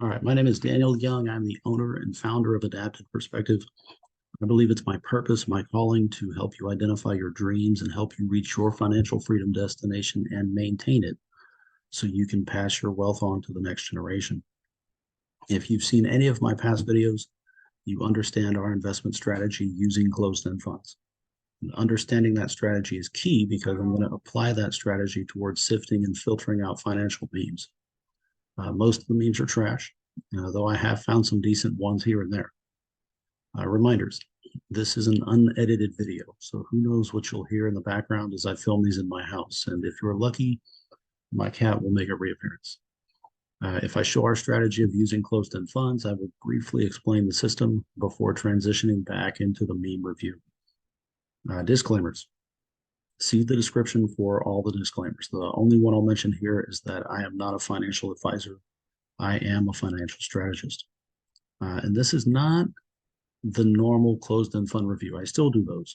All right, my name is Daniel Young. I'm the owner and founder of Adaptive Perspective. I believe it's my purpose, my calling to help you identify your dreams and help you reach your financial freedom destination and maintain it so you can pass your wealth on to the next generation. If you've seen any of my past videos, you understand our investment strategy using closed-end funds. And understanding that strategy is key because I'm going to apply that strategy towards sifting and filtering out financial memes. Most of the memes are trash, though I have found some decent ones here and there. Reminders, this is an unedited video, so who knows what you'll hear in the background as I film these in my house. And if you're lucky, my cat will make a reappearance. If I show our strategy of using closed-end funds, I will briefly explain the system before transitioning back into the meme review. Disclaimers. See the description for all the disclaimers. The only one I'll mention here is that I am not a financial advisor. I am a financial strategist. And this is not the normal closed-end fund review. I still do those.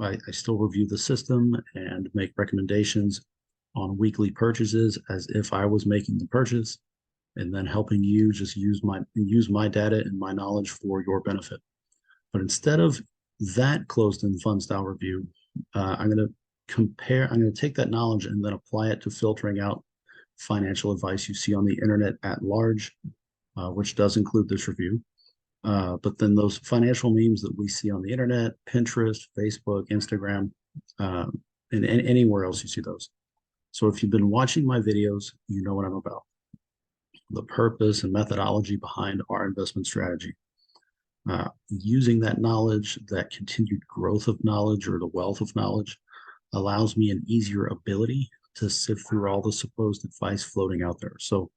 I still review the system and make recommendations on weekly purchases as if I was making the purchase, and then helping you just use my data and my knowledge for your benefit. But instead of that closed-end fund style review, I'm going to take that knowledge and then apply it to filtering out financial advice you see on the internet at large, which does include this review. But then those financial memes that we see on the internet, Pinterest, Facebook, Instagram, and anywhere else you see those. So if you've been watching my videos, you know what I'm about. The purpose and methodology behind our investment strategy. Using that knowledge, that continued growth of knowledge or the wealth of knowledge allows me an easier ability to sift through all the supposed advice floating out there. So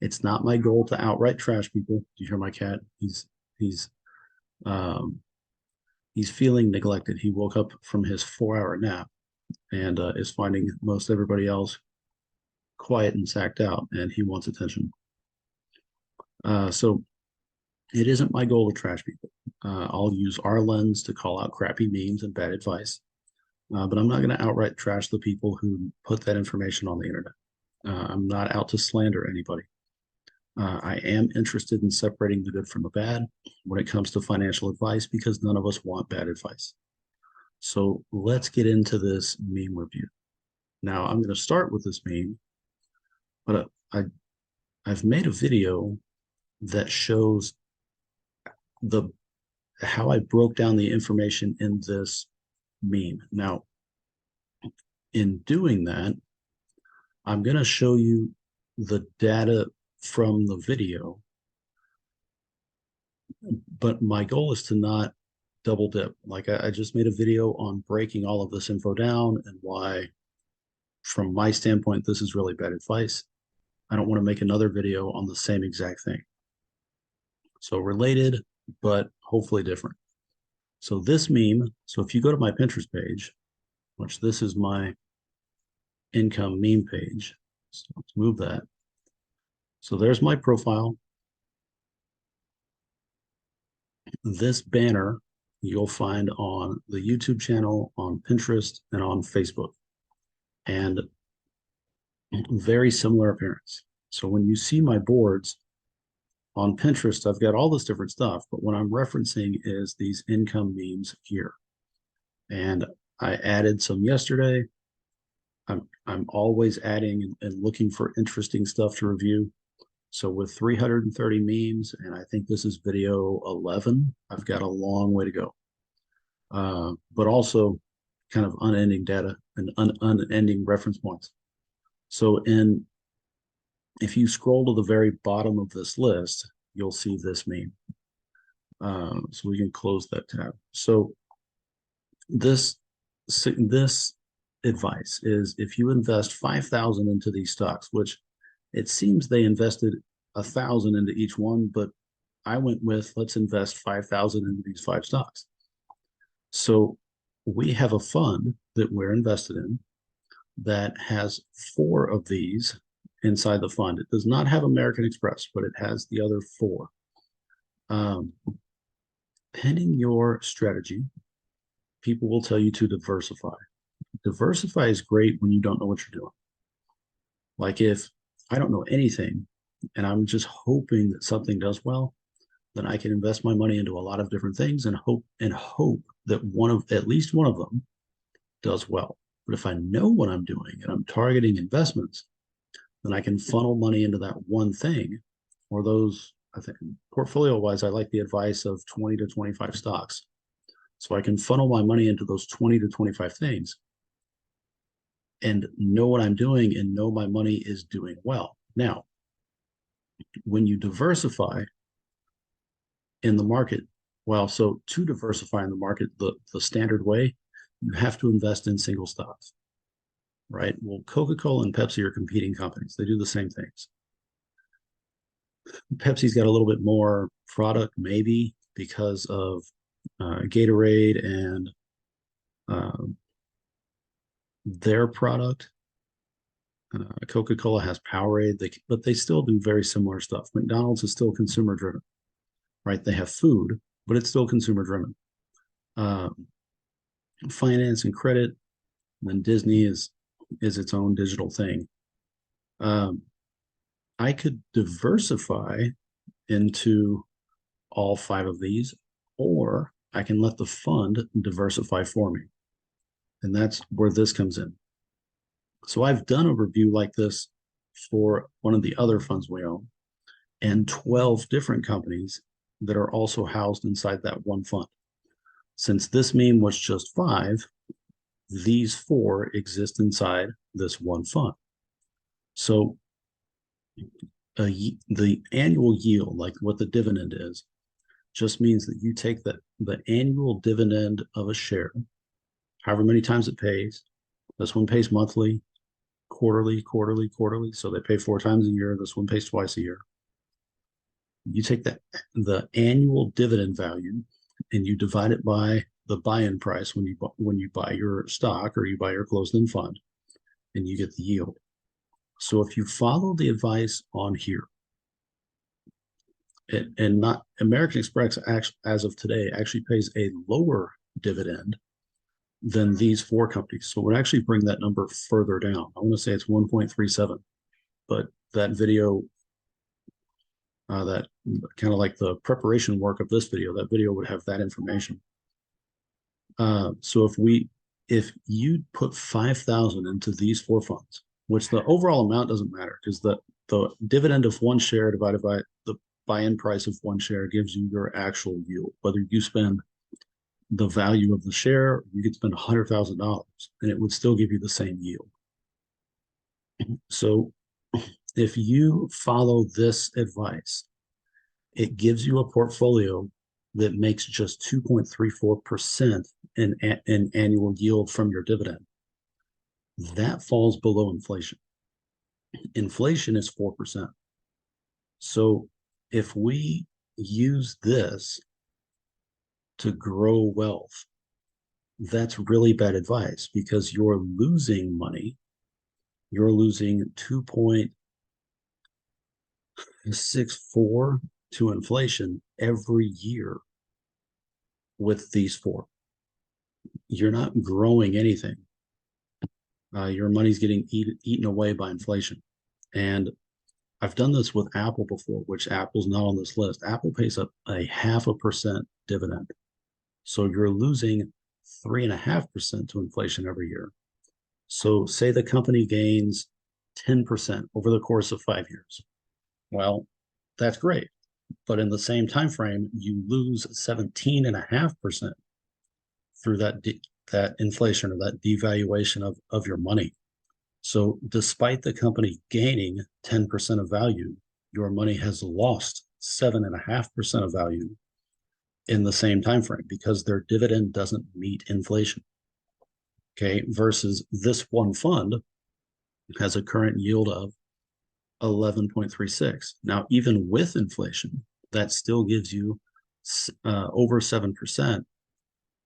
it's not my goal to outright trash people. Do you hear my cat? He's feeling neglected. He woke up from his 4-hour nap and is finding most everybody else quiet and sacked out, and he wants attention. So it isn't my goal to trash people. I'll use our lens to call out crappy memes and bad advice, but I'm not going to outright trash the people who put that information on the internet. I'm not out to slander anybody. I am interested in separating the good from the bad when it comes to financial advice because none of us want bad advice. So let's get into this meme review. Now I'm going to start with this meme, but I've made a video that shows how I broke down the information in this meme. Now, in doing that, I'm going to show you the data from the video, but my goal is to not double dip. Like I just made a video on breaking all of this info down and why, from my standpoint, this is really bad advice. I don't want to make another video on the same exact thing. So related, but hopefully different. So this meme, so if you go to my Pinterest page, which this is my income meme page, so let's move that. So there's my profile. This banner you'll find on the YouTube channel, on Pinterest, and on Facebook. And very similar appearance. So when you see my boards on Pinterest, I've got all this different stuff, but what I'm referencing is these income memes here. And I added some yesterday. I'm always adding and looking for interesting stuff to review. So with 330 memes, and I think this is video 11, I've got a long way to go. But also kind of unending data and unending reference points. So if you scroll to the very bottom of this list, you'll see this meme. So we can close that tab. So this advice is if you invest 5,000 into these stocks, which it seems they invested 1,000 into each one, but I went with let's invest 5,000 into these 5 stocks. So we have a fund that we're invested in that has 4 of these inside the fund. It does not have American Express, but it has the other 4. Pending your strategy, people will tell you to diversify. Diversify is great when you don't know what you're doing. Like if I don't know anything and I'm just hoping that something does well, then I can invest my money into a lot of different things and hope that at least one of them does well. But if I know what I'm doing and I'm targeting investments, then I can funnel money into that one thing or those. I think portfolio wise, I like the advice of 20 to 25 stocks. So I can funnel my money into those 20 to 25 things and know what I'm doing and know my money is doing well. Now, when you diversify in the market, well, so to diversify in the market, the standard way, you have to invest in single stocks, right? Well, Coca-Cola and Pepsi are competing companies. They do the same things. Pepsi's got a little bit more product, maybe because of Gatorade and uh, their product. Coca-Cola has Powerade, but they still do very similar stuff. McDonald's is still consumer driven, right? They have food, but it's still consumer driven. Finance and credit, and then Disney is its own digital thing. Um, I could diversify into all five of these, or I can let the fund diversify for me. And that's where this comes in. So I've done a review like this for one of the other funds we own and 12 different companies that are also housed inside that one fund. Since this meme was just five, these four exist inside this one fund. So the annual yield, like what the dividend is, just means that you take the annual dividend of a share, however many times it pays. This one pays monthly, quarterly, quarterly, quarterly. So they pay 4 times a year. This one pays twice a year. You take the annual dividend value and you divide it by the buy-in price when you buy your stock or you buy your closed-end fund, and you get the yield. So if you follow the advice on here, and not American Express, as of today, actually pays a lower dividend than these four companies. So it would actually bring that number further down. I want to say it's 1.37, but that video, that kind of like the preparation work of this video, that video would have that information. So if you put 5,000 into these four funds, which the overall amount doesn't matter because the dividend of one share divided by the buy-in price of one share gives you your actual yield. Whether you spend the value of the share, you could spend $100,000 and it would still give you the same yield. So if you follow this advice, it gives you a portfolio that makes just 2.34% in annual yield from your dividend. That falls below inflation. Inflation is 4%. So if we use this to grow wealth, that's really bad advice because you're losing money. You're losing 2.64 to inflation every year with these four. You're not growing anything. Your money's getting eaten away by inflation. And I've done this with Apple before, which Apple's not on this list. Apple pays up a 0.5% dividend. So you're losing 3.5% to inflation every year. So say the company gains 10% over the course of 5 years. Well, that's great. But in the same time frame, you lose 17.5% through that inflation or that devaluation of your money. So despite the company gaining 10% of value, your money has lost 7.5% of value in the same time frame because their dividend doesn't meet inflation. Okay, versus this one fund has a current yield of 11.36. Now, even with inflation, that still gives you over 7%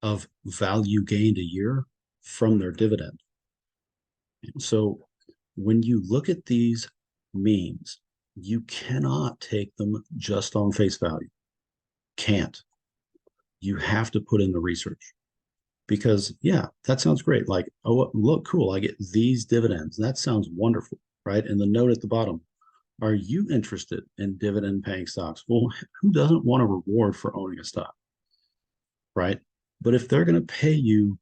of value gained a year from their dividend. So when you look at these memes, you cannot take them just on face value. Can't. You have to put in the research because, yeah, that sounds great. Like, oh, look, cool. I get these dividends. That sounds wonderful, right? And the note at the bottom, Are you interested in dividend paying stocks? Well, who doesn't want a reward for owning a stock, right? But if they're going to pay you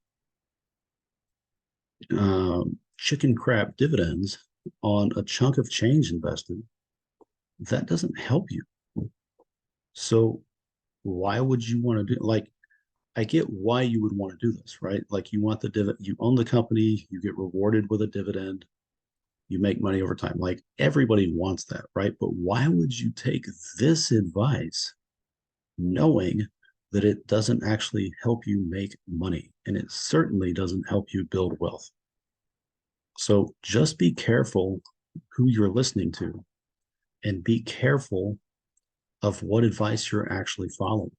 chicken crap dividends on a chunk of change invested, that doesn't help you. So why would you want to do, like, I get why you would want to do this, right? Like you want the dividend, you own the company, you get rewarded with a dividend, you make money over time. Like everybody wants that, right? But why would you take this advice knowing that it doesn't actually help you make money? And it certainly doesn't help you build wealth. So just be careful who you're listening to and be careful of what advice you're actually following.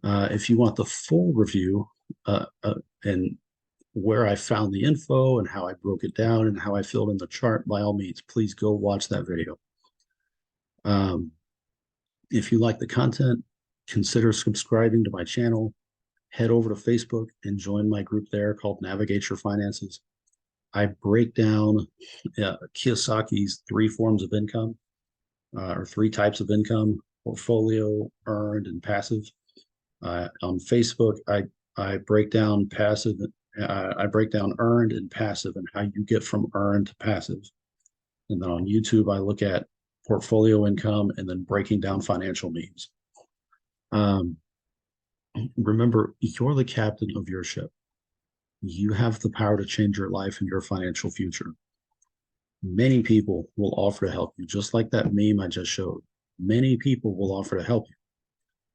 If you want the full review and where I found the info and how I broke it down and how I filled in the chart, by all means, please go watch that video. If you like the content, consider subscribing to my channel. Head over to Facebook and join my group there called Navigate Your Finances. I break down Kiyosaki's three forms of income or three types of income: portfolio, earned, and passive. On Facebook, I break down passive. I break down earned and passive and how you get from earned to passive. And then on YouTube, I look at portfolio income and then breaking down financial means. Remember, you're the captain of your ship. You have the power to change your life and your financial future. Many people will offer to help you, just like that meme I just showed. Many people will offer to help you,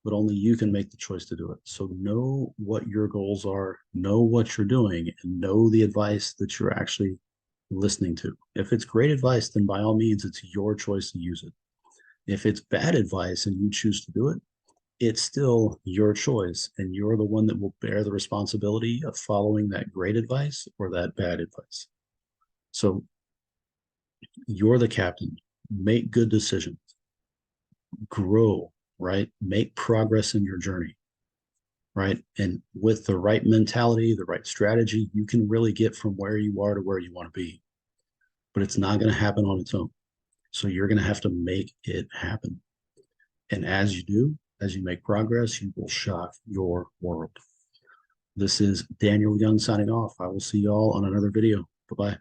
but only you can make the choice to do it. So know what your goals are, know what you're doing, and know the advice that you're actually listening to. If it's great advice, then by all means, it's your choice to use it. If it's bad advice and you choose to do it, it's still your choice, and you're the one that will bear the responsibility of following that great advice or that bad advice. So you're the captain. Make good decisions, grow, right? Make progress in your journey, right? And with the right mentality, the right strategy, you can really get from where you are to where you want to be. But it's not going to happen on its own. So you're going to have to make it happen. And as you do, as you make progress, you will shock your world. This is Daniel Young signing off. I will see y'all on another video. Bye-bye.